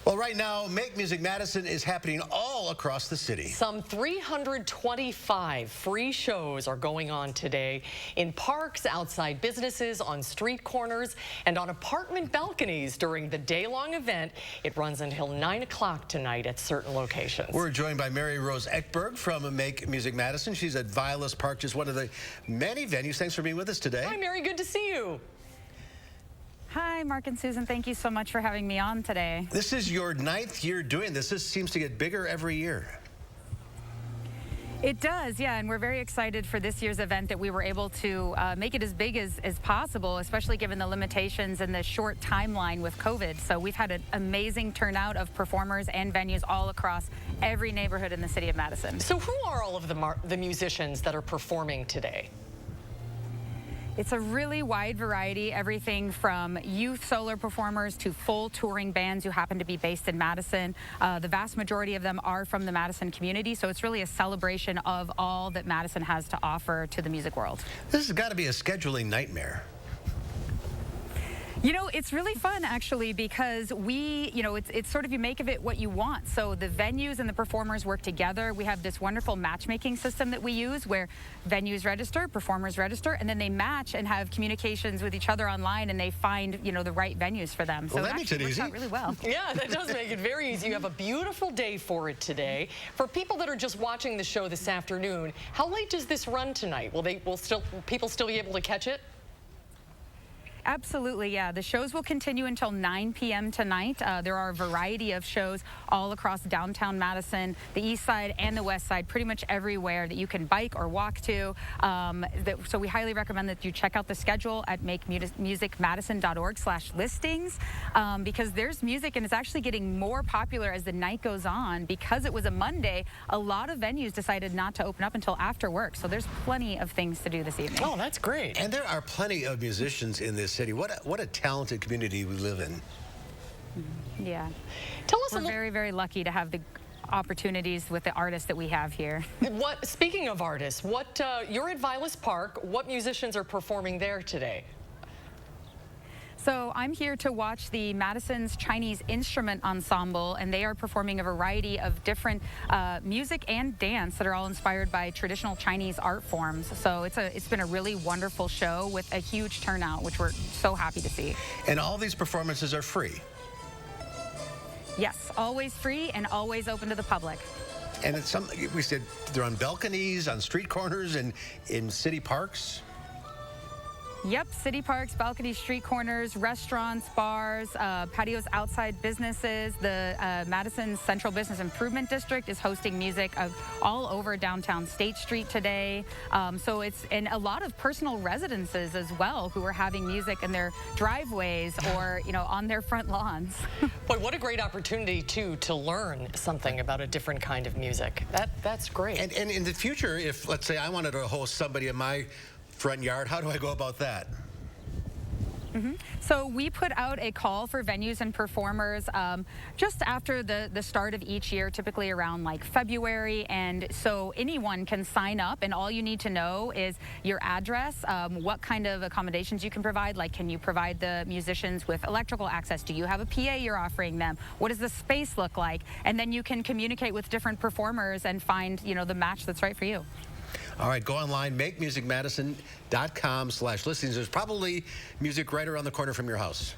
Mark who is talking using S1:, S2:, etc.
S1: Well, right now, Make Music Madison is happening all across the city.
S2: Some 325 free shows are going on today in parks, outside businesses, on street corners, and on apartment balconies during the day-long event. It runs until 9 o'clock tonight at certain locations.
S1: We're joined by Mary Rose Ekberg from Make Music Madison. She's at Vilas Park, just one of the many venues. Thanks for being with us today.
S2: Hi, Mary. Good to see you.
S3: Hi, Mark and Susan. Thank you so much for having me on today.
S1: This is your 9th year doing this. This seems to get bigger every year.
S3: It does, yeah, and we're very excited for this year's event that we were able to make it as big as possible, especially given the limitations and the short timeline with COVID. So we've had an amazing turnout of performers and venues all across every neighborhood in the city of Madison.
S2: So who are all of the musicians that are performing today?
S3: It's a really wide variety, everything from youth solo performers to full touring bands who happen to be based in Madison. The vast majority of them are from the Madison community, so it's really a celebration of all that Madison has to offer to the music world.
S1: This has got to be a scheduling nightmare.
S3: You know, it's really fun, actually, because it's sort of you make of it what you want. So the venues and the performers work together. We have this wonderful matchmaking system that we use where venues register, performers register, and then they match and have communications with each other online, and they find, the right venues for them. So
S1: well, that makes it easy.
S3: Works out really well.
S2: Yeah, that does make it very easy. You have a beautiful day for it today. For people that are just watching the show this afternoon, how late does this run tonight? Will people still be able to catch it?
S3: Absolutely, yeah. The shows will continue until 9 p.m. tonight. There are a variety of shows all across downtown Madison, the east side and the west side, pretty much everywhere that you can bike or walk to. So we highly recommend that you check out the schedule at makemusicmadison.org/listings because there's music, and it's actually getting more popular as the night goes on. Because it was a Monday, a lot of venues decided not to open up until after work. So there's plenty of things to do this evening.
S2: Oh, that's great.
S1: And there are plenty of musicians in this city. What a talented community we live in.
S3: Yeah.
S2: Tell us
S3: We're very, very lucky to have the opportunities with the artists that we have here.
S2: Speaking of artists, you're at Vilas Park. What musicians are performing there today?
S3: So I'm here to watch the Madison's Chinese Instrument Ensemble, and they are performing a variety of different music and dance that are all inspired by traditional Chinese art forms. So it's been a really wonderful show with a huge turnout, which we're so happy to see.
S1: And all these performances are free?
S3: Yes, always free and always open to the public.
S1: And we said they're on balconies, on street corners, and in city parks?
S3: Yep, city parks, balconies, street corners, restaurants, bars, patios outside businesses. The Madison Central Business Improvement District is hosting music all over downtown State Street today. So it's in a lot of personal residences as well who are having music in their driveways or, on their front lawns.
S2: Boy, what a great opportunity, too, to learn something about a different kind of music. That's great.
S1: And in the future, if, let's say, I wanted to host somebody in my front yard, how do I go about that?
S3: So we put out a call for venues and performers just after the start of each year, typically around like February, and so anyone can sign up, and all you need to know is your address, what kind of accommodations you can provide, like can you provide the musicians with electrical access, do you have a PA you're offering them, what does the space look like, and then you can communicate with different performers and find the match that's right for you.
S1: All right, go online, makemusicmadison.com/listings. There's probably music right around the corner from your house.